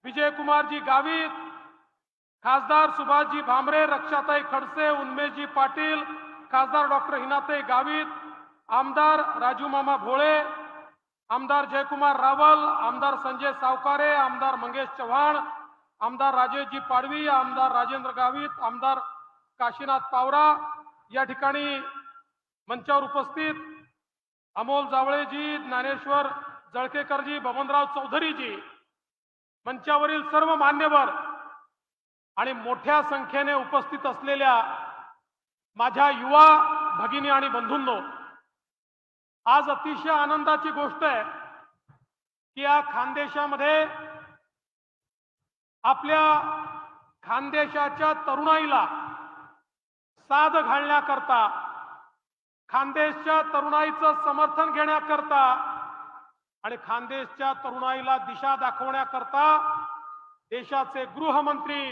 विजयकुमारजी गावित, खासदार सुभाषजी भामरे, रक्षाताई खडसे, उन्मेषजी पाटील, खासदार डॉक्टर हिनाताई गावित, आमदार राजू मामा भोळे, आमदार जयकुमार रावल, आमदार संजय सावकारे, आमदार मंगेश चव्हाण, आमदार राजेशजी पाडवी, आमदार राजेंद्र गावित, आमदार काशीनाथ पावरा, या ठिकाणी मंचावर उपस्थित अमोल जावळेजी, ज्ञानेश्वर जळकेकरजी, बबनराव चौधरीजी, मंचावरील सर्व मान्यवर आणि मोठ्या संख्येने उपस्थित असलेल्या माझ्या युवा भगिनी आणि बंधूंनो, आज अतिशय आनंदाची गोष्ट आहे की या खानदेशामध्ये आपल्या खानदेशाच्या तरुणाईला साद घालण्याकरता, खानदेशच्या तरुणाईचं समर्थन घेण्याकरता आणि खानदेशच्या तरुणाईला दिशा दाखवण्याकरता देशाचे गृहमंत्री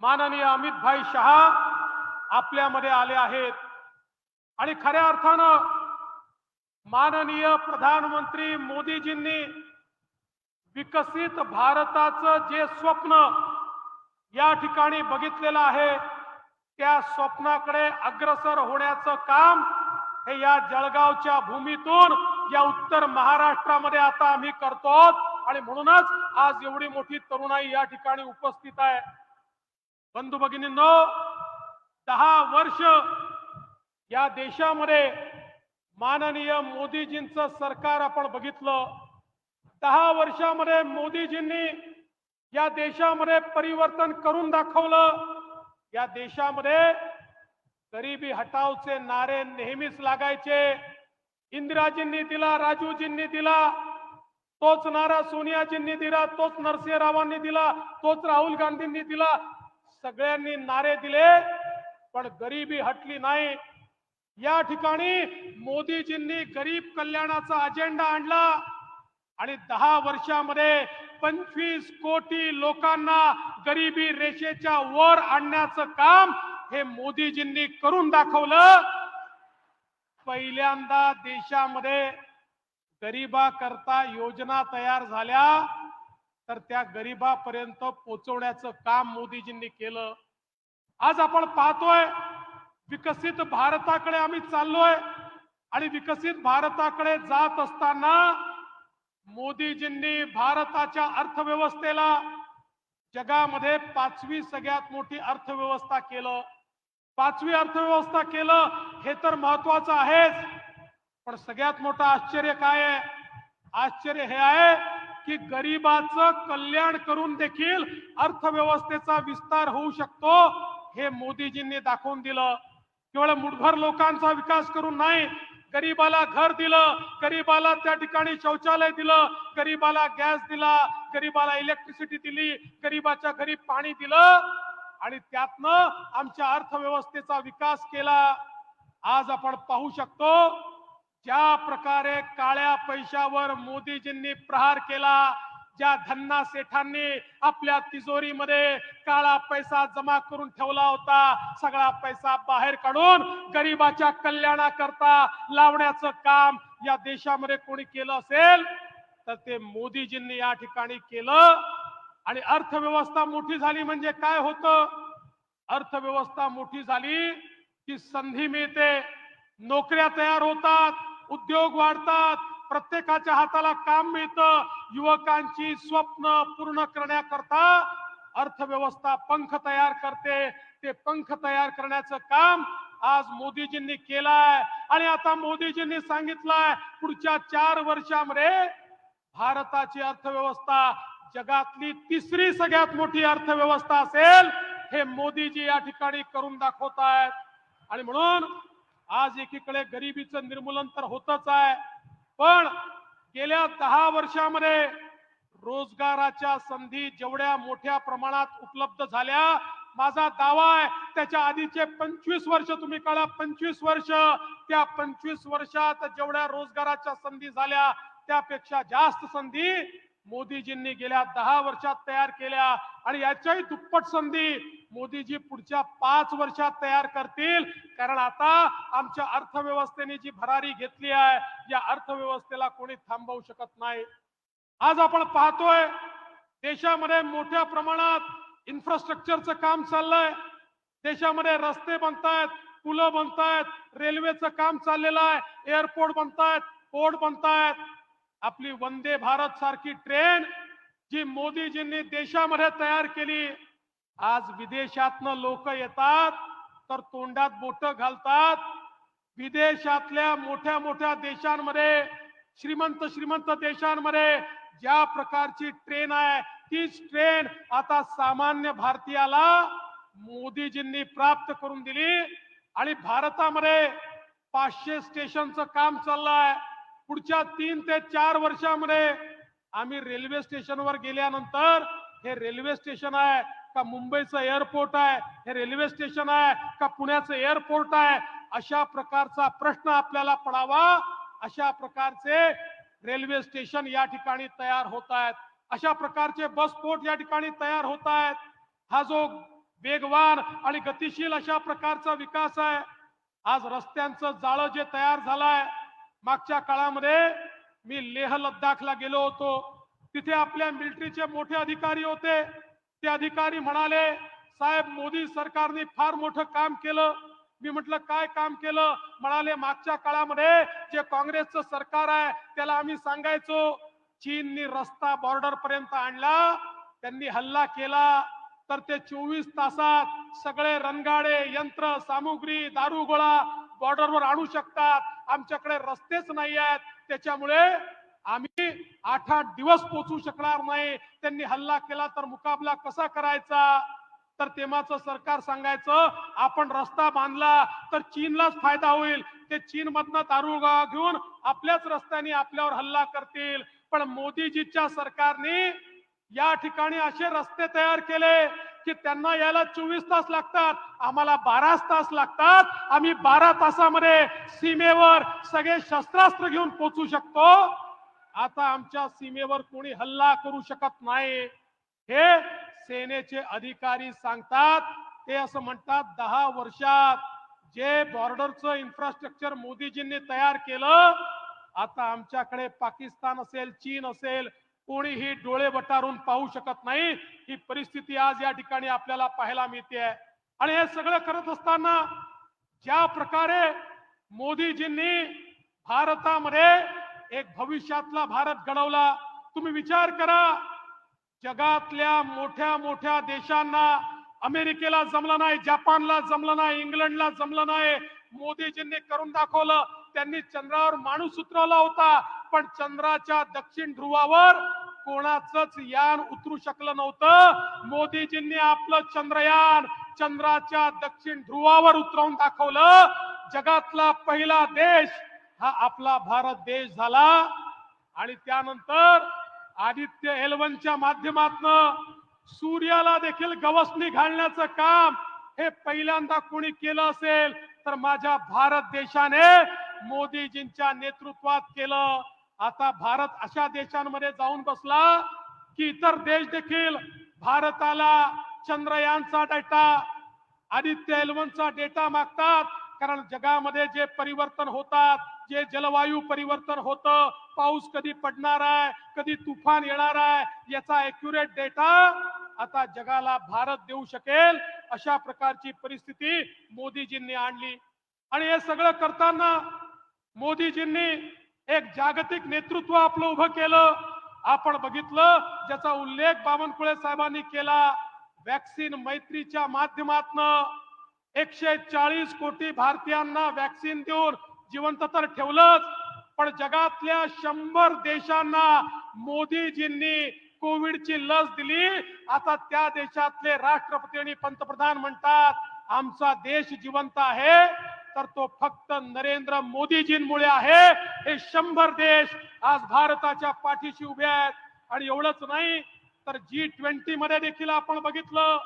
माननीय अमित भाई शहा आपल्यामध्ये आले आहेत। आणि खऱ्या अर्थानं माननीय प्रधानमंत्री मोदीजींनी विकसित भारताचं जे स्वप्न या ठिकाणी बघितलेलं आहे, त्या स्वप्नाकडे अग्रसर होण्याचं काम हे या जळगावच्या भूमीतून या उत्तर महाराष्ट्रामध्ये आता आम्ही करतो आणि म्हणूनच आज एवढी मोठी तरुणाई या ठिकाणी उपस्थित आहे। बंधू भगिनींनो, 10 वर्ष या देशामध्ये माननीय मोदीजींचं सरकार आपण बघितलं। 10 वर्षामध्ये मोदीजींनी या देशामध्ये परिवर्तन करून दाखवलं। या देशामध्ये गरिबी हटावचे नारे नेहमीच लागायचे। इंदिराजींनी दिला, राजूजींनी दिला, तोच नारा सोनियाजींनी दिला, तोच नरसिंहरावांनी दिला, तोच राहुल गांधींनी दिला। सगळ्यांनी नारे दिले पण गरिबी हटली नाही। या ठिकाणी मोदीजींनी गरीब कल्याणाचा अजेंडा आणला आणि 10 वर्षामध्ये 25 कोटी लोकांना गरिबी रेषेच्या वर आणण्याचं काम हे मोदीजींनी करून दाखवलं। पहिल्यांदा देशामध्ये गरिबाकरता योजना तयार झाल्या तर त्या गरिबापर्यंत पोहोचवण्याचं काम मोदीजींनी केलं। आज आपण पाहतोय विकसित भारताकडे आम्ही चाललोय आणि विकसित भारताकडे जात असताना मोदीजींनी भारताच्या अर्थव्यवस्थेला जगामध्ये 5वी सगळ्यात मोठी अर्थव्यवस्था केलं। 5वी अर्थव्यवस्था केलं हे तर महत्वाचं आहेच, पण सगळ्यात मोठं आश्चर्य काय आहे? आश्चर्य हे आहे की गरिबाचं कल्याण करून देखील अर्थव्यवस्थेचा विस्तार होऊ शकतो हे मोदीजींनी दाखवून दिलं। केवळ मुठभर लोकांचा विकास करून नाही, गरीबाला घर दिलं, गरीबाला त्या ठिकाणी शौचालय दिलं, गरीबाला गॅस दिला, गरीबाला इलेक्ट्रिसिटी दिली, गरीबाच्या घरी पाणी दिलं आणि त्यातनं आमच्या अर्थव्यवस्थेचा विकास केला। आज आपण पाहू शकतो ज्या प्रकारे काळ्या पैशावर मोदीजींनी प्रहार केला, ज्या धन्ना सेठांनी आपल्या तिजोरीमध्ये काळा पैसा जमा करून ठेवला होता, सगळा पैसा बाहेर काढून गरिबाच्या कल्याणाकरता लावण्याचं काम या देशामध्ये कोणी केलं असेल तर ते मोदीजींनी या ठिकाणी केलं। आणि अर्थव्यवस्था मोठी झाली म्हणजे काय होतं? अर्थव्यवस्था मोठी झाली की संधी मिळते, नोकऱ्या तयार होतात, उद्योग वाढतात, प्रत्येकाच्या हाताला काम मिळतं। युवकांची स्वप्न पूर्ण करण्याकरता अर्थव्यवस्था पंख तयार करते। ते पंख तयार करण्याचं काम आज मोदीजींनी केलंय आणि आता मोदीजींनी सांगितलंय पुढच्या 4 वर्षामध्ये भारताची अर्थव्यवस्था जगातली 3री सगळ्यात मोठी अर्थव्यवस्था असेल हे मोदीजी या ठिकाणी करून दाखवतायत। आणि म्हणून आज एकीकडे गरिबीचं निर्मूलन तर होतच आहे, पण गेल्या 10 वर्षामध्ये रोजगाराच्या संधी जेवढ्या मोठ्या प्रमाणात उपलब्ध झाल्या, माझा दावा आहे त्याच्या आधीचे 25 वर्ष तुम्ही काढा, 25 वर्ष, त्या 25 वर्षात जेवढ्या रोजगाराच्या संधी झाल्या त्यापेक्षा जास्त संधी मोदीजींनी गेल्या 10 वर्षात तयार केल्या आणि याच्याही दुप्पट संधी मोदीजी पुढच्या 5 वर्षात तयार करतील। कारण आता आमच्या अर्थव्यवस्थेने जी भरारी घेतली आहे या अर्थव्यवस्थेला कोणी थांबवू शकत नाही। आज आपण पाहतोय देशामध्ये मोठ्या प्रमाणात इन्फ्रास्ट्रक्चरचं काम चाललंय. देशामध्ये रस्ते बनतायत, पुलं बनतायत, रेल्वेचं काम चाललेलं आहे, एअरपोर्ट बनतायत, पोर्ट बनतायत. आपली वंदे भारत सारखी ट्रेन जी मोदीजींनी देशामध्ये तयार केली, आज विदेशातनं लोक येतात तर तोंडात बोट घालतात. विदेशातल्या मोठ्या मोठ्या देशांमध्ये, श्रीमंत देशांमध्ये ज्या प्रकारची ट्रेन आहे, तीच ट्रेन आता सामान्य भारतीयाला मोदीजींनी प्राप्त करून दिली. आणि भारतामध्ये 500 स्टेशनचं काम चाललंय. पुढच्या 3 ते 4 वर्षामध्ये आम्ही रेल्वे स्टेशनवर गेल्यानंतर हे रेल्वे स्टेशन आहे का मुंबईचं एअरपोर्ट आहे, हे रेल्वे स्टेशन आहे का पुण्याचं एअरपोर्ट आहे, अशा प्रकारचा प्रश्न आपल्याला पडावा. अशा प्रकारचे रेल्वे स्टेशन या ठिकाणी तयार होत आहेत, अशा प्रकारचे बस पोर्ट या ठिकाणी तयार होत आहेत. हा जो वेगवान आणि गतिशील अशा प्रकारचा विकास आहे. आज रस्त्यांचं जाळं जे तयार झालंय, मागच्या काळामध्ये मी लेह लद्दाखला गेलो होतो. तिथे आपल्या मिलिटरीचे मोठे अधिकारी होते. ते अधिकारी म्हणाले, साहेब मोदी सरकारने फार मोठं काम केलं. मी म्हटलं काय काम केलं? म्हणाले मागच्या काळामध्ये जे काँग्रेसचं सरकार आहे त्याला आम्ही सांगायचो, चीननी रस्ता बॉर्डर पर्यंत आणला, त्यांनी हल्ला केला तर ते 24 तासात सगळे रणगाडे, यंत्र सामुग्री, दारुगोळा बॉर्डरवर आणू शकतात. आमच्याकडे रस्तेच नाही आहेत, त्याच्यामुळे आम्ही 8-8 दिवस पोहोचू शकणार नाही. त्यांनी हल्ला केला तर मुकाबला कसा करायचा? तर तेव्हाचं सरकार सांगायचं, आपण रस्ता बांधला तर चीनलाच फायदा होईल, ते चीन मधनं दारुगोळा घेऊन आपल्याच रस्त्याने आपल्यावर हल्ला करतील. पण मोदीजीच्या सरकारने या ठिकाणी असे रस्ते तयार केले की त्यांना यायला 24 तास लागतात, आम्हाला 12 तास लागतात. आम्ही 12 तासामध्ये सीमेवर सगळे शस्त्रास्त्र घेऊन पोहोचू शकतो. आता आमच्या सीमेवर कोणी हल्ला करू शकत नाही. हे सेनेचे अधिकारी सांगतात. ते असं म्हणतात, 10 वर्षात जे बॉर्डरचं इन्फ्रास्ट्रक्चर मोदीजींनी तयार केलं, आता आमच्याकडे पाकिस्तान असेल, चीन असेल, कोणीही डोळे वटारून पाहू शकत नाही. ही परिस्थिती आज या ठिकाणी आपल्याला पाहायला मिळते. आणि हे सगळं करत असताना ज्या प्रकारे मोदीजींनी भारतामध्ये एक भविष्यातला भारत घडवला, तुम्ही विचार करा. जगातल्या मोठ्या मोठ्या देशांना, अमेरिकेला जमलं नाही, जपानला जमलं नाही, इंग्लंडला जमलं नाही, मोदीजींनी करून दाखवलं. त्यांनी चंद्रावर माणूस उतरवला होता, पण चंद्राच्या दक्षिण ध्रुवावर कोणाचंच यान उतरू शकलं नव्हतं. मोदीजींनी आपलं चंद्रयान चंद्राच्या दक्षिण ध्रुवावर उतरवून दाखवलं. जगातला पहिला देश हा आपला भारत देश झाला. आणि त्यानंतर आदित्य एल1च्या माध्यमातून सूर्याला देखील गवसणी घालण्याचं काम हे पहिल्यांदा कोणी केलं असेल तर माझ्या भारत देशाने मोदीजींच्या नेतृत्वात केलं. आता भारत अशा देशांमध्ये जाऊन बसला की इतर देश देखील भारताला चंद्रयानचा डेटा, आदित्य एल1चा डेटा मागतात. कारण जगामध्ये जे परिवर्तन होतात, जे जलवायू परिवर्तन होतं, पाऊस कधी पडणार आहे, कधी तुफान येणार आहे, याचा ॲक्युरेट डेटा आता जगाला भारत देऊ शकेल. अशा प्रकारची परिस्थिती मोदीजींनी आणली. आणि हे सगळं करताना मोदीजींनी एक जागतिक नेतृत्व आपलं उभं केलं. आपण बघितलं, ज्याचा उल्लेख बावनकुळे साहेबांनी केला. वॅक्सिन मैत्रीच्या माध्यमातून 140 कोटी भारतीयांना वॅक्सिन देऊन जिवंत तर ठेवलंच, पण जगातल्या 100 देशांना मोदीजींनी कोविडची लस दिली. आता त्या देशातले राष्ट्रपती आणि पंतप्रधान म्हणतात, आमचा देश जिवंत आहे तर तो फक्त नरेंद्र मोदीजींमुळे आहे. हे 100 देश आज भारताच्या पाठीशी उभे आहेत. आणि एवढंच नाही तर G20 मध्ये देखील आपण बघितलं,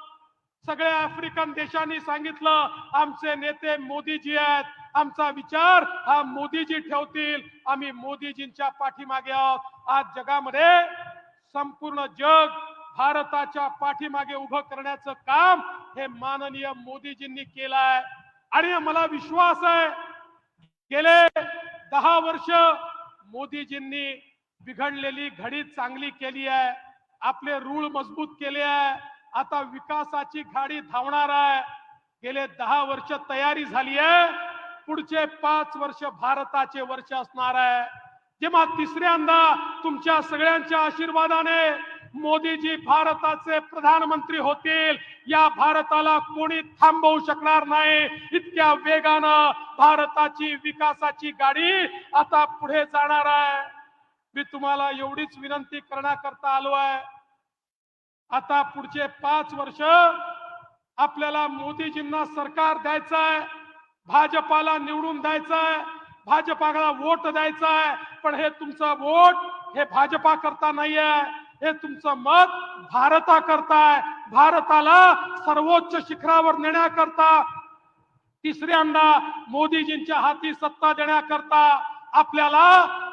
सगळ्या आफ्रिकन देशांनी सांगितलं, आमचे नेते मोदीजी आहेत, आमचा विचार हा मोदीजी ठेवतील, आम्ही मोदीजींच्या पाठीमागे आहोत. आज जगामध्ये संपूर्ण जग भारताच्या पाठीमागे उभं करण्याचं काम हे माननीय मोदीजींनी केलंय. आणि मला विश्वास आहे, गेले 10 वर्ष मोदीजींनी बिघडलेली घडी चांगली केली आहे. आपले रूळ मजबूत केले आहे. आता विकासाची गाडी धावणार आहे. गेले 10 वर्ष तयारी झाली आहे. पुढचे 5 वर्ष भारताचे वर्ष असणार आहे. जेव्हा तिसऱ्यांदा तुमच्या सगळ्यांच्या आशीर्वादाने मोदीजी भारताचे प्रधानमंत्री होतील, या भारताला कोणी थांबवू शकणार नाही. इतक्या वेगानं भारताची विकासाची गाडी आता पुढे जाणार आहे. मी तुम्हाला एवढीच विनंती करण्याकरता आलो आहे. आता पुढचे 5 वर्ष आपल्याला मोदीजींना सरकार द्यायचं आहे, भाजपाला निवडून द्यायचं आहे, भाजपाला वोट द्यायचा आहे. पण हे तुमचं वोट हे भाजपा करता नाहीये, हे तुमचं मत भारता करताय. भारताला सर्वोच्च शिखरावर नेण्याकरता, तिसऱ्यांदा मोदीजींच्या हाती सत्ता देण्याकरता आपल्याला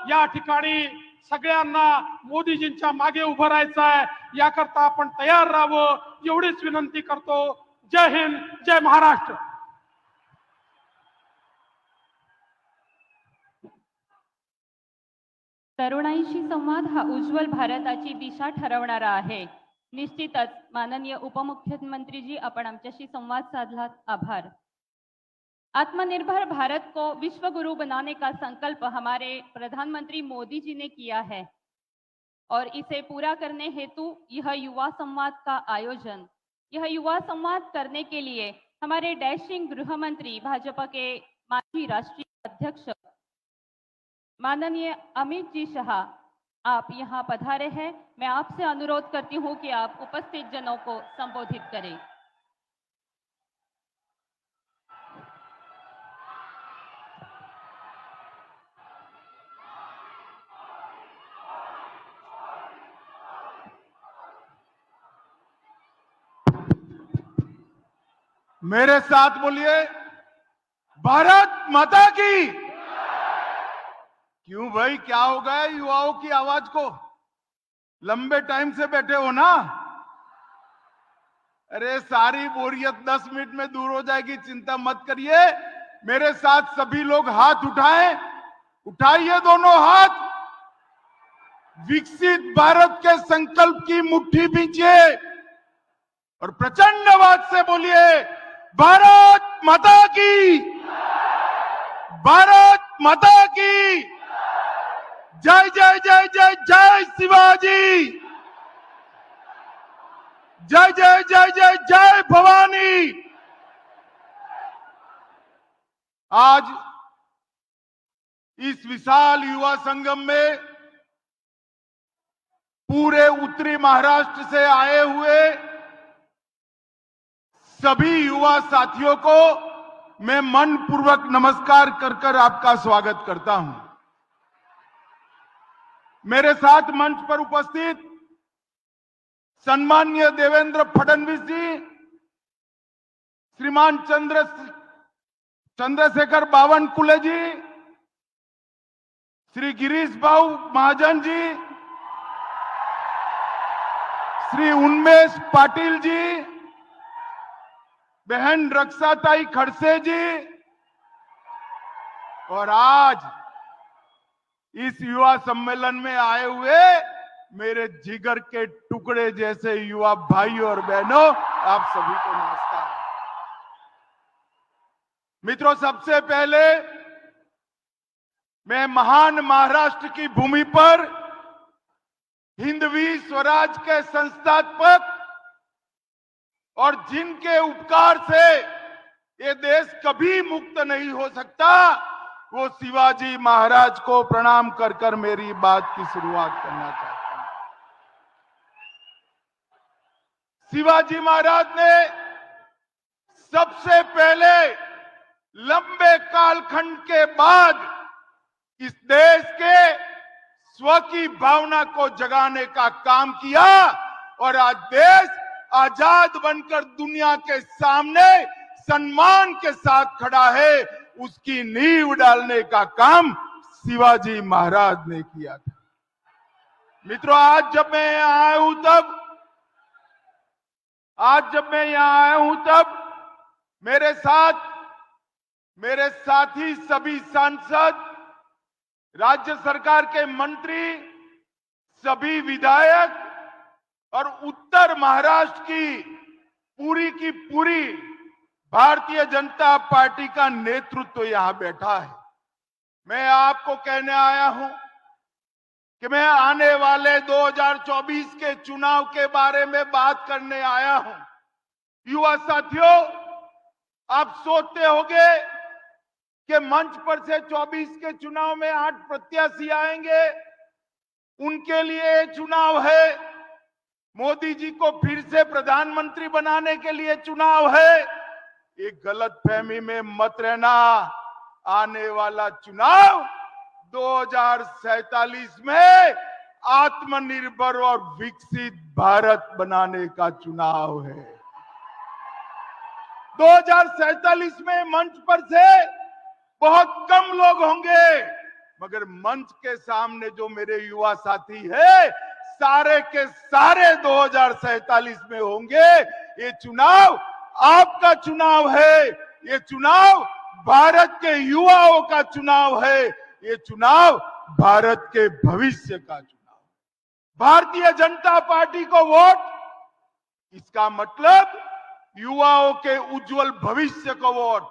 या ठिकाणी सगळ्यांना मोदीजींच्या मागे उभं राहायचं आहे. याकरता आपण तयार राहावं एवढीच विनंती करतो. जय हिंद, जय महाराष्ट्र. तरुणाईशी संवाद हा उज्ज्वल भारताची दिशा ठरवणारा आहे. निश्चितच माननीय उपमुख्यमंत्रीजी, आपण आमच्याशी संवाद साधलात, आभार. आत्मनिर्भर भारत को विश्व गुरु बनाने का संकल्प हमारे प्रधानमंत्री मोदी जी ने किया है और इसे पूरा करने हेतु यह युवा संवाद का आयोजन, यह युवा संवाद करने के लिए हमारे डैशिंग गृह मंत्री, भाजपा के माजी राष्ट्रीय अध्यक्ष माननीय अमित जी शाह, आप यहाँ पधारे हैं. मैं आपसे अनुरोध करती हूँ कि आप उपस्थित जनों को संबोधित करें. मेरे साथ बोलिए, भारत माता की. क्यों भाई, क्या हो गया युवाओं की आवाज को? लंबे टाइम से बैठे हो ना? अरे सारी बोरियत 10 मिनट में दूर हो जाएगी, चिंता मत करिए. मेरे साथ सभी लोग हाथ उठाएं, उठाइए दोनों हाथ. विकसित भारत के संकल्प की मुट्ठी भींचिए और प्रचंड आवाज से बोलिए, भारत माता की, भारत माता की. जय जय जय जय जय शिवाजी, जय जय जय जय जय भवानी. आज इस विशाल युवा संगम में पूरे उत्तरी महाराष्ट्र से आए हुए सभी युवा साथियों को मैं मनपूर्वक नमस्कार कर आपका स्वागत करता हूं. मेरे साथ मंच पर उपस्थित सम्माननीय देवेंद्र फडणवीस जी, श्रीमान चंद्रशेखर बावनकुळे जी, श्री गिरीश भाऊ महाजन जी, श्री उन्मेष पाटिल जी, बहन रक्षाताई खड़से जी, और आज इस युवा सम्मेलन में आए हुए मेरे जिगर के टुकड़े जैसे युवा भाइयों और बहनों, आप सभी को नमस्कार. मित्रों, सबसे पहले मैं महान महाराष्ट्र की भूमि पर हिंदवी स्वराज के संस्थापक और जिनके उपकार से ये देश कभी मुक्त नहीं हो सकता, वो शिवाजी महाराज को प्रणाम कर मेरी बात की शुरुआत करना चाहता हूं. शिवाजी महाराज ने सबसे पहले लंबे कालखंड के बाद इस देश के स्व की भावना को जगाने का काम किया और आज देश आजाद बनकर दुनिया के सामने सम्मान के साथ खड़ा है. उसकी नींव डालने का काम शिवाजी महाराज ने किया था. मित्रों, आज जब मैं यहां आया हूं तब मेरे साथी सभी सांसद, राज्य सरकार के मंत्री, सभी विधायक और उत्तर महाराष्ट्र की पूरी भारतीय जनता पार्टी का नेतृत्व यहां बैठा है। मैं आपको कहने आया हूं कि मैं आने वाले 2024 के चुनाव के बारे में बात करने आया हूं। युवा साथियों, आप सोचते होंगे कि मंच पर से 24 के चुनाव में 8 प्रत्याशी आएंगे, उनके लिए चुनाव है, मोदी जी को फिर से प्रधानमंत्री बनाने के लिए चुनाव है। एक गलतफहमी में मत रहना। आने वाला चुनाव 2047 में आत्मनिर्भर और विकसित भारत बनाने का चुनाव है। 2047 में मंच पर से बहुत कम लोग होंगे, मगर मंच के सामने जो मेरे युवा साथी है, सारे के सारे 2047 में होंगे। ये चुनाव आपका चुनाव है, ये चुनाव भारत के युवाओं का चुनाव है, ये चुनाव भारत के भविष्य का चुनाव। भारतीय जनता पार्टी को वोट, इसका मतलब युवाओं के उज्जवल भविष्य को वोट।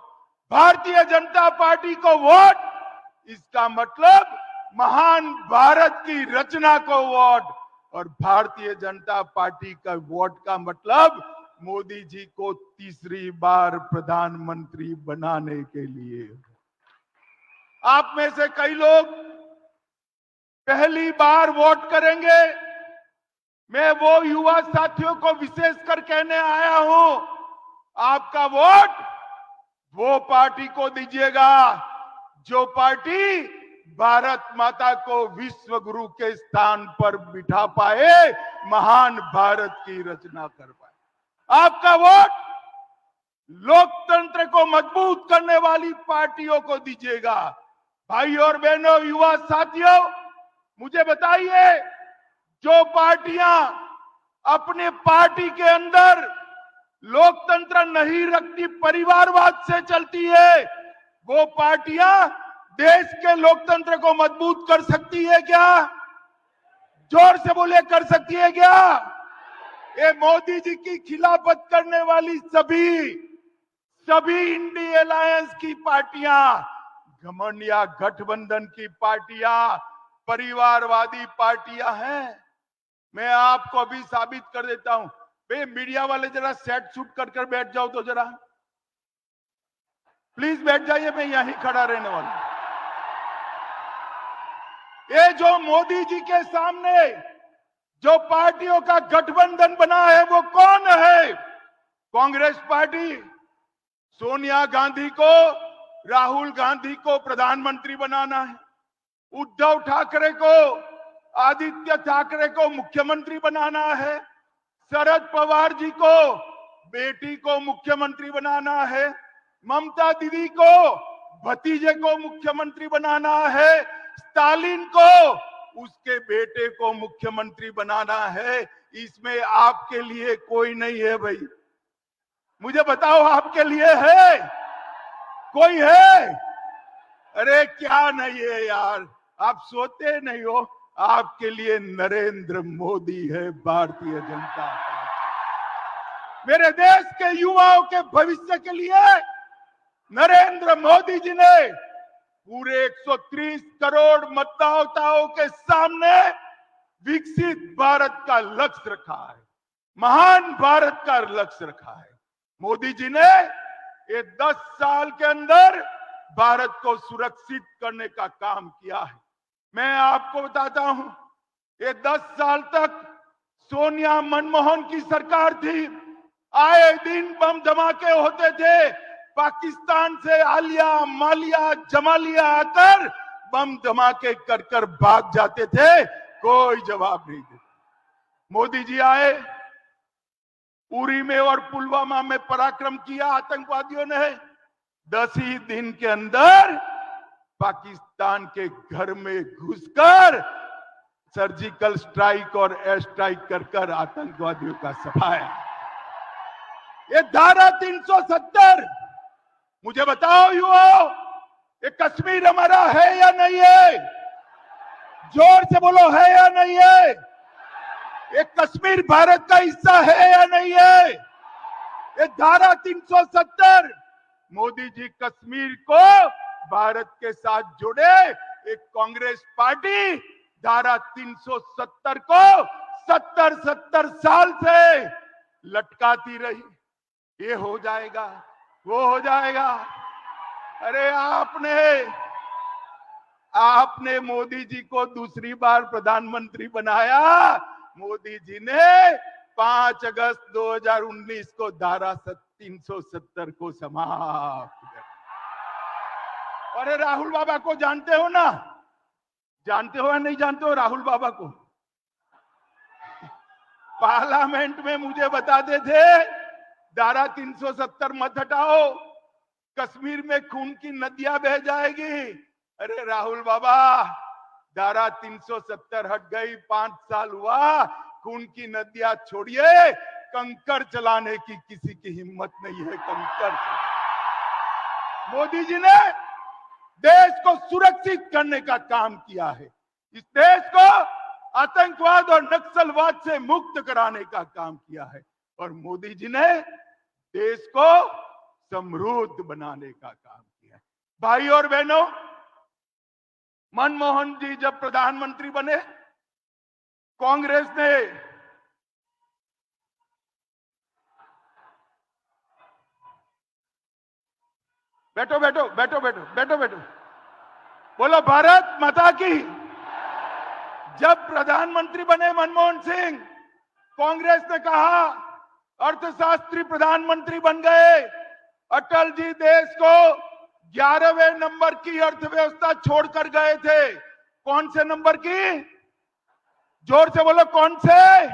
भारतीय जनता पार्टी को वोट, इसका मतलब महान भारत की रचना को वोट। और भारतीय जनता पार्टी का वोट का मतलब मोदी जी को तीसरी बार प्रधानमंत्री बनाने के लिए। आप में से कई लोग पहली बार वोट करेंगे। मैं वो युवा साथियों को विशेषकर कहने आया हूं, आपका वोट वो पार्टी को दीजिएगा जो पार्टी भारत माता को विश्व गुरु के स्थान पर बिठा पाए, महान भारत की रचना कर पाए। आपका वोट लोकतंत्र को मजबूत करने वाली पार्टियों को दीजिएगा। भाई और बहनों, युवा साथियों, मुझे बताइए, जो पार्टियां अपने पार्टी के अंदर लोकतंत्र नहीं रखती, परिवारवाद से चलती है, वो पार्टियां देश के लोकतंत्र को मजबूत कर सकती है क्या? जोर से बोले, कर सकती है क्या? ये मोदी जी की खिलाफत करने वाली सभी इंडी अलायंस की पार्टियां, घमंड या गठबंधन की पार्टियां, परिवारवादी पार्टियां हैं। मैं आपको अभी साबित कर देता हूं। भाई मीडिया वाले जरा सेट शूट कर बैठ जाओ तो जरा, प्लीज बैठ जाइए, मैं यहीं खड़ा रहने वाला हूं। ये जो मोदी जी के सामने जो पार्टियों का गठबंधन बना है, वो कौन है? कांग्रेस पार्टी सोनिया गांधी को, राहुल गांधी को प्रधानमंत्री बनाना है, उद्धव ठाकरे को, आदित्य ठाकरे को मुख्यमंत्री बनाना है, शरद पवार जी को बेटी को मुख्यमंत्री बनाना है, ममता दीदी को भतीजे को मुख्यमंत्री बनाना है, स्टालिन को उसके बेटे को मुख्यमंत्री बनाना है। इसमें आपके लिए कोई नहीं है भाई। मुझे बताओ, आपके लिए है? कोई है? अरे क्या नहीं है यार, आप सोते नहीं हो। आपके लिए नरेंद्र मोदी है, भारतीय जनता पार्टी। मेरे देश के युवाओं के भविष्य के लिए नरेंद्र मोदी जी ने पूरे 130 करोड़ मतदाताओं के सामने विकसित भारत का लक्ष्य रखा है, महान भारत का लक्ष्य रखा है। मोदी जी ने ये 10 साल के अंदर भारत को सुरक्षित करने का काम किया है। मैं आपको बताता हूं, ये 10 साल तक सोनिया मनमोहन की सरकार थी। आए दिन बम धमाके होते थे, पाकिस्तान से आलिया, मालिया, जमालिया आकर बम धमाके कर भाग जाते थे, कोई जवाब नहीं देता। मोदी जी आए, उरी में और पुलवामा में पराक्रम किया आतंकवादियों ने। 10 ही दिन के अंदर पाकिस्तान के घर में घुसकर सर्जिकल स्ट्राइक और एयर स्ट्राइक कर आतंकवादियों का सफाया। ये धारा 370, मुझे बताओ युवाओं, ये कश्मीर हमारा है या नहीं है? जोर से बोलो, है या नहीं है? ये कश्मीर भारत का हिस्सा है या नहीं है? ये धारा 370 मोदी जी कश्मीर को भारत के साथ जुड़े। एक कांग्रेस पार्टी धारा 370 को 70 साल से लटकाती रही। ये हो जाएगा, वो हो जाएगा। अरे आपने मोदी जी को दूसरी बार प्रधानमंत्री बनाया। मोदी जी ने 5 अगस्त 2019 को धारा 370 को समाप्त कर। अरे राहुल बाबा को जानते हो ना? जानते हो या नहीं जानते हो राहुल बाबा को? पार्लियामेंट में मुझे बताते थे धारा 370 मत हटाओ, कश्मीर में खून की नदियां बह जाएगी। अरे राहुल बाबा, धारा 370 हट गई, 5 साल हुआ, खून की नदियां छोड़िए, कंकर चलाने की किसी की हिम्मत नहीं है। कंकर मोदी जी ने देश को सुरक्षित करने का काम किया है। इस देश को आतंकवाद और नक्सलवाद से मुक्त कराने का काम किया है, और मोदी जी ने देश को समृद्ध बनाने का काम किया है। भाई और बहनों, मनमोहन जी जब प्रधानमंत्री बने, कांग्रेस ने बैठो बैठो बैठो बैठो बैठो बैठो बोलो भारत माता की। जब प्रधानमंत्री बने मनमोहन सिंह, कांग्रेस ने कहा अर्थशास्त्री प्रधानमंत्री बन गए। अटल जी देश को 11वें नंबर की अर्थव्यवस्था छोड़कर गए थे। कौन से नंबर की? जोर से बोलो, कौन से?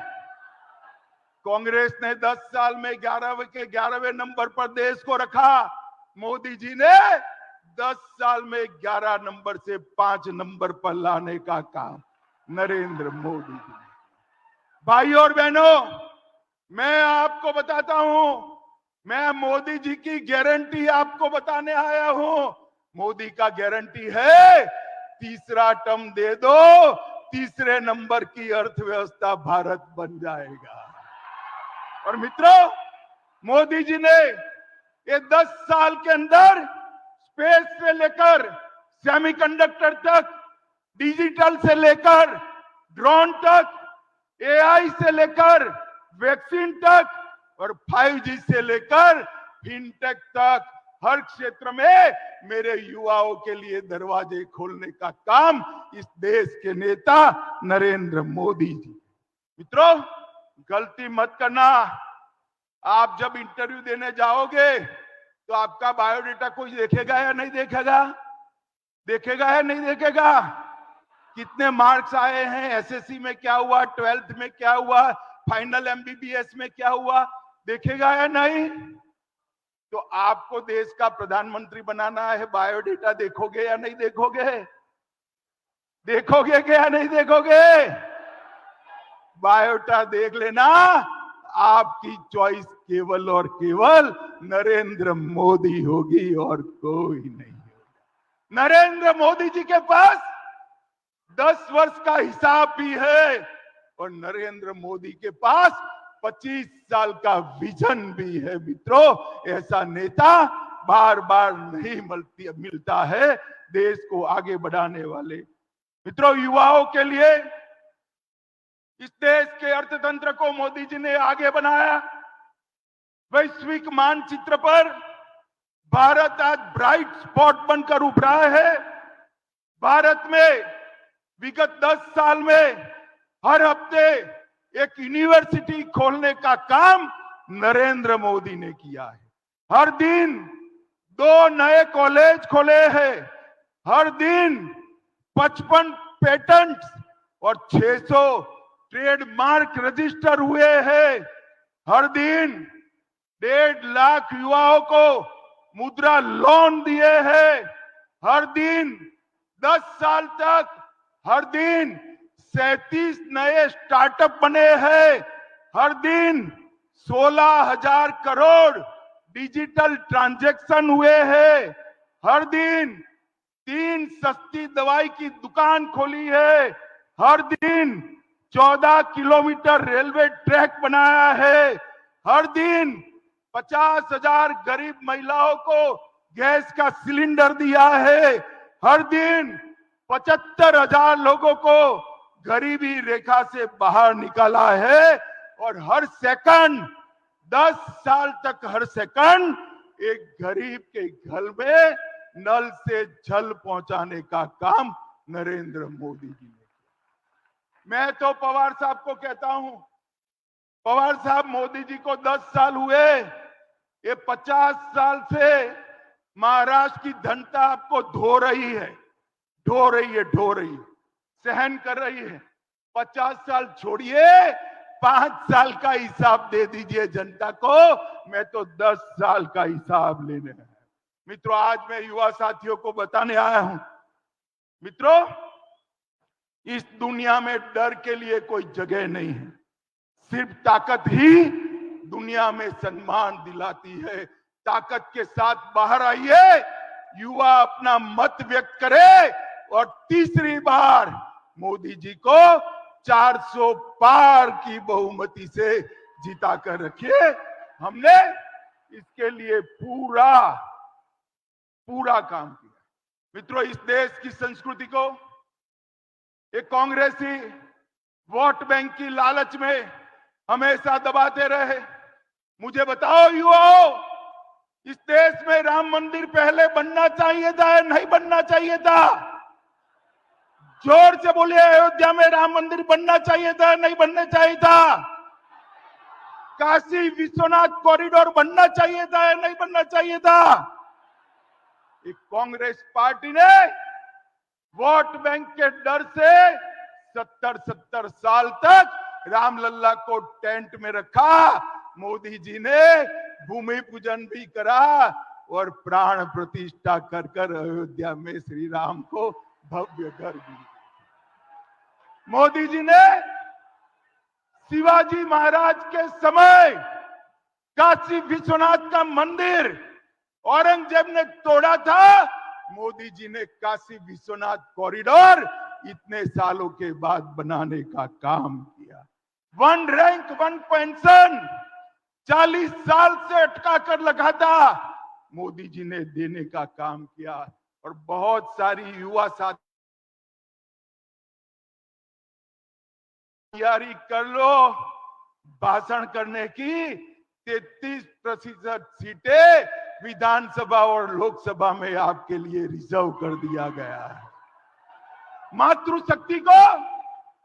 कांग्रेस ने 10 साल में 11वें नंबर पर देश को रखा। मोदी जी ने 10 साल में 11 नंबर से 5 नंबर पर लाने का काम नरेंद्र मोदी जी ने। भाई और बहनों, मैं आपको बताता हूं, मैं मोदी जी की गारंटी आपको बताने आया हूं। मोदी का गारंटी है, तीसरा टर्म दे दो, तीसरे नंबर की अर्थव्यवस्था भारत बन जाएगा। और मित्रों, मोदी जी ने ये 10 साल के अंदर स्पेस से लेकर सेमीकंडक्टर तक, डिजिटल से लेकर ड्रोन तक, एआई से लेकर वैक्सीन तक, और 5G से लेकर फिनटेक तक, हर क्षेत्र में मेरे युवाओं के लिए दरवाजे खोलने का काम इस देश के नेता नरेंद्र मोदी जी। मित्रों, गलती मत करना। आप जब इंटरव्यू देने जाओगे तो आपका बायोडेटा कोई देखेगा या नहीं देखेगा? देखेगा या नहीं देखेगा? कितने मार्क्स आए हैं, एसएससी में क्या हुआ, 12th में क्या हुआ, फाइनल एमबीबीएस में क्या हुआ, देखेगा या नहीं? तो आपको देश का प्रधानमंत्री बनाना है, बायोडेटा देखोगे या नहीं देखोगे? देखोगे क्या नहीं देखोगे? बायोडेटा देख लेना। आपकी चॉइस केवल और केवल नरेंद्र मोदी होगी और कोई नहीं होगा। नरेंद्र मोदी जी के पास 10 वर्ष का हिसाब भी है, और नरेंद्र मोदी के पास 25 साल का विजन भी है। मित्रों, ऐसा नेता बार बार नहीं मिलता है देश को आगे बढ़ाने वाले। मित्रों, युवाओं के लिए इस देश के अर्थतंत्र को मोदी जी ने आगे बनाया। वैश्विक मानचित्र पर भारत आज ब्राइट स्पॉट बनकर उभरा है। भारत में विगत 10 साल में हर हफ्ते एक यूनिवर्सिटी खोलने का काम नरेंद्र मोदी ने किया है। हर दिन 2 नए कॉलेज खोले हैं। हर दिन 55 पेटेंट और 600 ट्रेडमार्क रजिस्टर हुए हैं। हर दिन 1.5 लाख युवाओं को मुद्रा लोन दिए हैं। हर दिन 10 साल तक हर दिन 37 नए स्टार्टअप बने हैं। हर दिन 16,000 करोड़ डिजिटल ट्रांजैक्शन हुए हैं। हर दिन 3 सस्ती दवाई की दुकान खोली है। हर दिन 14 किलोमीटर रेलवे ट्रैक बनाया है। हर दिन 50,000 गरीब महिलाओं को गैस का सिलेंडर दिया है। हर दिन 75,000 लोगों को गरीबी रेखा से बाहर निकाला है। और हर सेकंड 10 साल तक हर सेकंड एक गरीब के घर में नल से जल पहुंचाने का काम नरेंद्र मोदी जी ने किया। मैं तो पवार साहब को कहता हूं, पवार साहब मोदी जी को 10 साल हुए, ये 50 साल से महाराष्ट्र की जनता आपको ढो रही है, सहन कर रही है। 50 साल छोड़िए, 5 साल का हिसाब दे दीजिए जनता को। मैं तो 10 साल का हिसाब लेने आया। मित्रों, आज मैं युवा साथियों को बताने आया हूं, मित्रों, इस दुनिया में डर के लिए कोई जगह नहीं है। सिर्फ ताकत ही दुनिया में सम्मान दिलाती है। ताकत के साथ बाहर आइए, युवा अपना मत व्यक्त करे और तीसरी बार मोदी जी को 400 पार की बहुमति से जिता कर रखिए। हमने इसके लिए पूरा काम किया। मित्रों, इस देश की संस्कृति को एक कांग्रेसी वोट बैंक की लालच में हमेशा दबाते रहे। मुझे बताओ युवाओं, इस देश में राम मंदिर पहले बनना चाहिए था या नहीं बनना चाहिए था? जोर से बोलिए, अयोध्या में राम मंदिर बनना चाहिए था, नहीं बनना चाहिए था? काशी विश्वनाथ कॉरिडोर बनना चाहिए था या नहीं बनना चाहिए था? एक कांग्रेस पार्टी ने वोट बैंक के डर से 70 साल तक रामलल्ला को टेंट में रखा। मोदी जी ने भूमि पूजन भी करा और प्राण प्रतिष्ठा कर कर अयोध्या में श्री राम को भव्य घर भी। मोदी जी ने शिवाजी महाराज के समय काशी विश्वनाथ का मंदिर औरंगजेब ने तोड़ा था, मोदी जी ने काशी विश्वनाथ कॉरिडोर इतने सालों के बाद बनाने का काम किया। 1 रैंक 1 पेंशन 40 साल से अटका कर लगा था, मोदी जी ने देने का काम किया। और बहुत सारी युवा साथी तैयारी कर लो, भाषण करने की 33% सीटें विधानसभा और लोकसभा में आपके लिए रिजर्व कर दिया गया है। मातृशक्ति को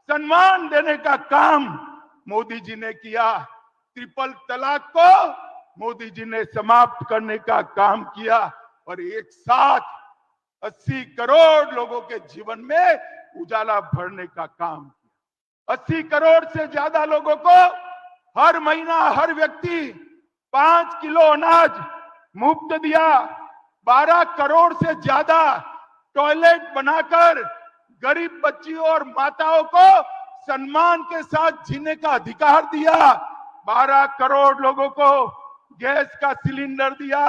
सम्मान देने का काम मोदी जी ने किया। ट्रिपल तलाक को मोदी जी ने समाप्त करने का काम किया और एक साथ 80 करोड़ लोगों के जीवन में उजाला भरने का काम किया। 80 करोड़ से ज्यादा लोगों को हर महीना हर व्यक्ति 5 किलो अनाज मुफ्त दिया। 12 करोड़ से ज्यादा टॉयलेट बनाकर गरीब बच्चियों और माताओं को सम्मान के साथ जीने का अधिकार दिया। 12 करोड़ लोगों को गैस का सिलेंडर दिया।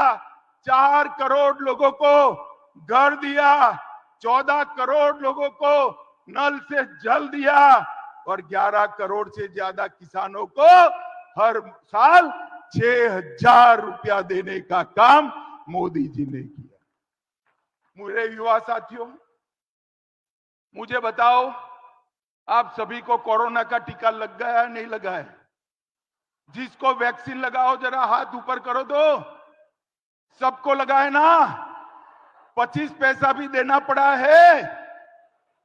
4 करोड़ लोगों को घर दिया। 14 करोड़ लोगों को नल से जल दिया और 11 करोड़ से ज्यादा किसानों को हर साल 6,000 रुपया देने का काम मोदी जी ने किया। मेरे युवा साथियों, मुझे बताओ, आप सभी को कोरोना का टीका लग गया है नहीं लगा है? जिसको वैक्सीन लगाओ जरा हाथ ऊपर करो तो। सबको लगा है ना? 25 पैसा भी देना पड़ा है।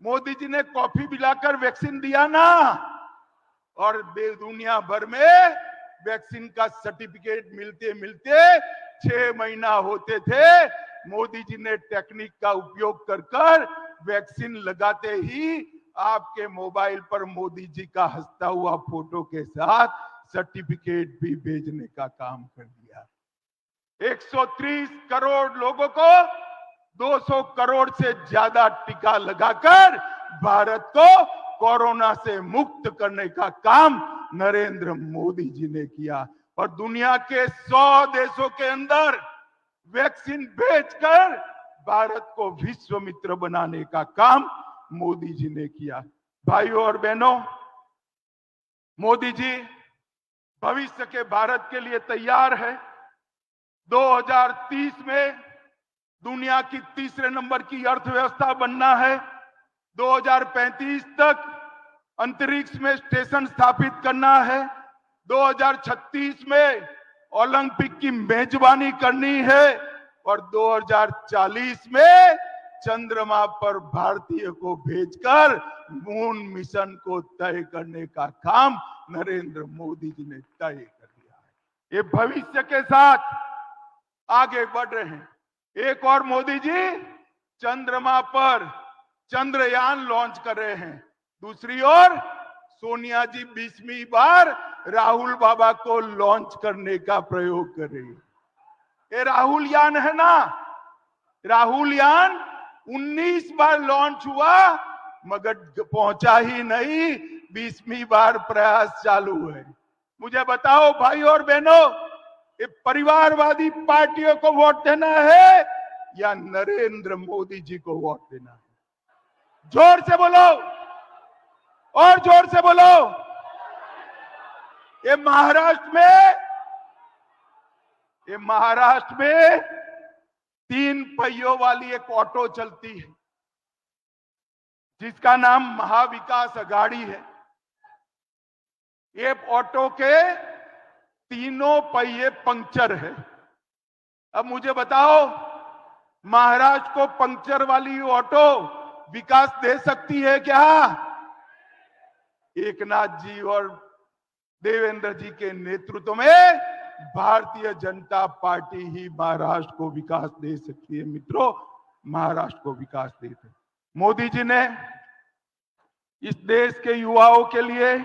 मोदी जी ने कॉफी पिलाकर वैक्सीन दिया ना। और दुनिया भर में वैक्सीन का सर्टिफिकेट मिलते मिलते 6 महीना होते थे। मोदी जी ने टेक्निक का उपयोग कर वैक्सीन लगाते ही आपके मोबाइल पर मोदी जी का हंसता हुआ फोटो के साथ सर्टिफिकेट भी भेजने का काम कर दिया। 130 करोड़ लोगों को 200 करोड़ से ज्यादा टीका लगाकर भारत को कोरोना से मुक्त करने का काम नरेंद्र मोदी जी ने किया। और दुनिया के 100 देशों के अंदर वैक्सीन भेजकर भारत को विश्व मित्र बनाने का काम मोदी जी ने किया। भाइयों और बहनों, मोदी जी भविष्य के भारत के लिए तैयार है। 2030 में दुनिया की तीसरे नंबर की अर्थव्यवस्था बनना है। 2035 तक अंतरिक्ष में स्टेशन स्थापित करना है। 2036 में ओलंपिक की मेजबानी करनी है और 2040 में चंद्रमा पर भारतीय को भेजकर मून मिशन को तय करने का काम नरेंद्र मोदी जी ने तय कर दिया है। ये भविष्य के साथ आगे बढ़ रहे हैं। एक और मोदी जी चंद्रमा पर चंद्रयान लॉन्च कर रहे हैं। दूसरी ओर सोनिया जी 20वीं बार राहुल बाबा को लॉन्च करने का प्रयोग कर रही है। ये राहुल यान है ना, राहुल यान 19 बार लॉन्च हुआ मगर पहुंचा ही नहीं। 20वीं बार प्रयास चालू है। मुझे बताओ भाई और बहनों, ये परिवारवादी पार्टियों को वोट देना है या नरेंद्र मोदी जी को वोट देना है? जोर से बोलो और जोर से बोलो। ये महाराष्ट्र में 3 पहियों वाली एक ऑटो चलती है जिसका नाम महाविकास अघाड़ी है। ये ऑटो के तीनों पहिए पंक्चर है। अब मुझे बताओ, महाराष्ट्र को पंक्चर वाली ऑटो विकास दे सकती है क्या? एकनाथ जी और देवेंद्र जी के नेतृत्व में भारतीय जनता पार्टी ही महाराष्ट्र को विकास दे सकती है। मित्रों, महाराष्ट्र को विकास देते। मोदी जी ने इस देश के युवाओं के लिए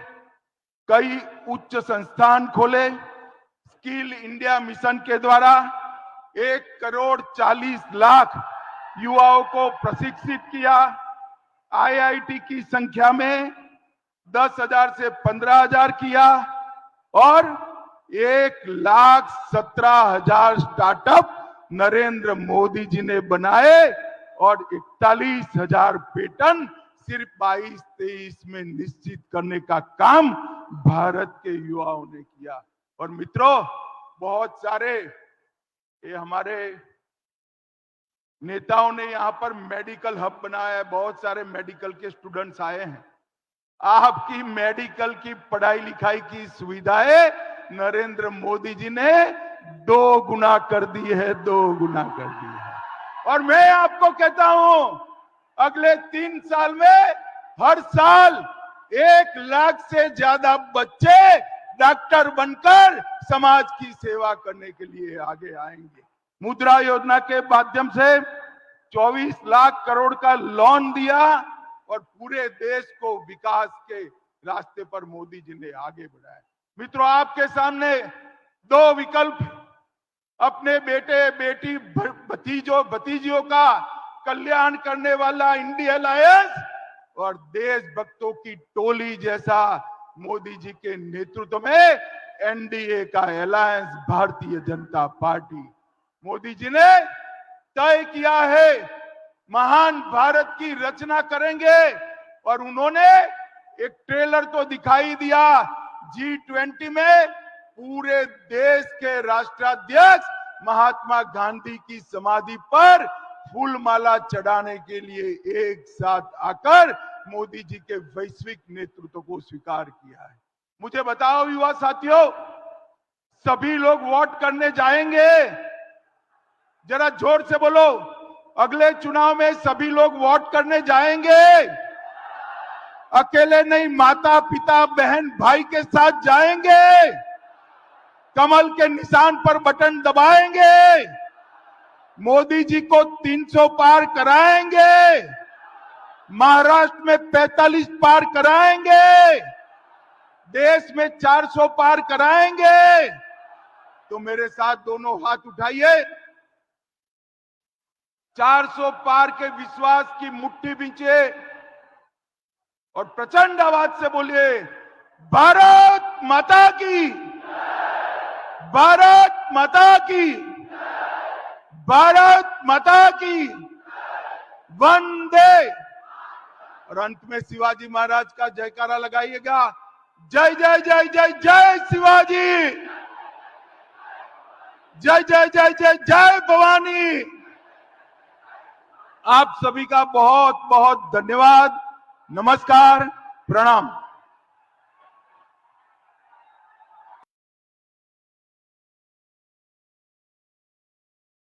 कई उच्च संस्थान खोले। स्किल इंडिया मिशन के द्वारा 1,40,00,000 युवाओं को प्रशिक्षित किया। आईआईटी की संख्या में 10,000 से 15,000 किया और 1,17,000 स्टार्टअप नरेंद्र मोदी जी ने बनाए और 41,000 पेटेंट सिर्फ 22-23 में निश्चित करने का काम भारत के युवाओं ने किया। और मित्रों, बहुत सारे ये हमारे नेताओं ने यहां पर मेडिकल हब बनाया है। बहुत सारे मेडिकल के स्टूडेंट्स आए हैं। आपकी मेडिकल की पढ़ाई लिखाई की सुविधाएं नरेंद्र मोदी जी ने 2 गुना कर दी है, 2 गुना कर दी है। और मैं आपको कहता हूं, अगले 3 साल में हर साल 1 लाख से ज्यादा बच्चे डॉक्टर बनकर समाज की सेवा करने के लिए आगे आएंगे। मुद्रा योजना के माध्यम से 24 लाख करोड़ का लोन दिया और पूरे देश को विकास के रास्ते पर मोदी जी ने आगे बढ़ाया। मित्रों, आपके सामने 2 विकल्प, अपने बेटे बेटी भतीजियों का कल्याण करने वाला इंडिया अलायंस और देशभक्तों की टोली जैसा मोदी जी के नेतृत्व में एनडीए का अलायंस भारतीय जनता पार्टी। मोदी जी ने तय किया है महान भारत की रचना करेंगे और उन्होंने एक ट्रेलर तो दिखाई दिया। G20 में पूरे देश के राष्ट्राध्यक्ष महात्मा गांधी की समाधि पर फूलमाला चढ़ाने के लिए एक साथ आकर मोदी जी के वैश्विक नेतृत्व को स्वीकार किया है। मुझे बताओ युवा साथियों, सभी लोग वोट करने जाएंगे? जरा जोर से बोलो, अगले चुनाव में सभी लोग वोट करने जाएंगे? अकेले नहीं, माता पिता बहन भाई के साथ जाएंगे? कमल के निशान पर बटन दबाएंगे? मोदी जी को 300 पार कराएंगे? महाराष्ट्र में 45 पार कराएंगे? देश में 400 पार कराएंगे? तो मेरे साथ दोनों हाथ उठाइए। 400 पार के विश्वास की मुट्ठी बींचे और प्रचंड आवाज से बोलिए, भारत माता की, भारत माता की, भारत माता की, वंदे। और अंत में शिवाजी महाराज का जयकारा लगाइएगा। जय जय जय जय जय शिवाजी, जय जय जय जय जय भवानी। आप सभी का बहुत बहुत धन्यवाद। नमस्कार, प्रणाम।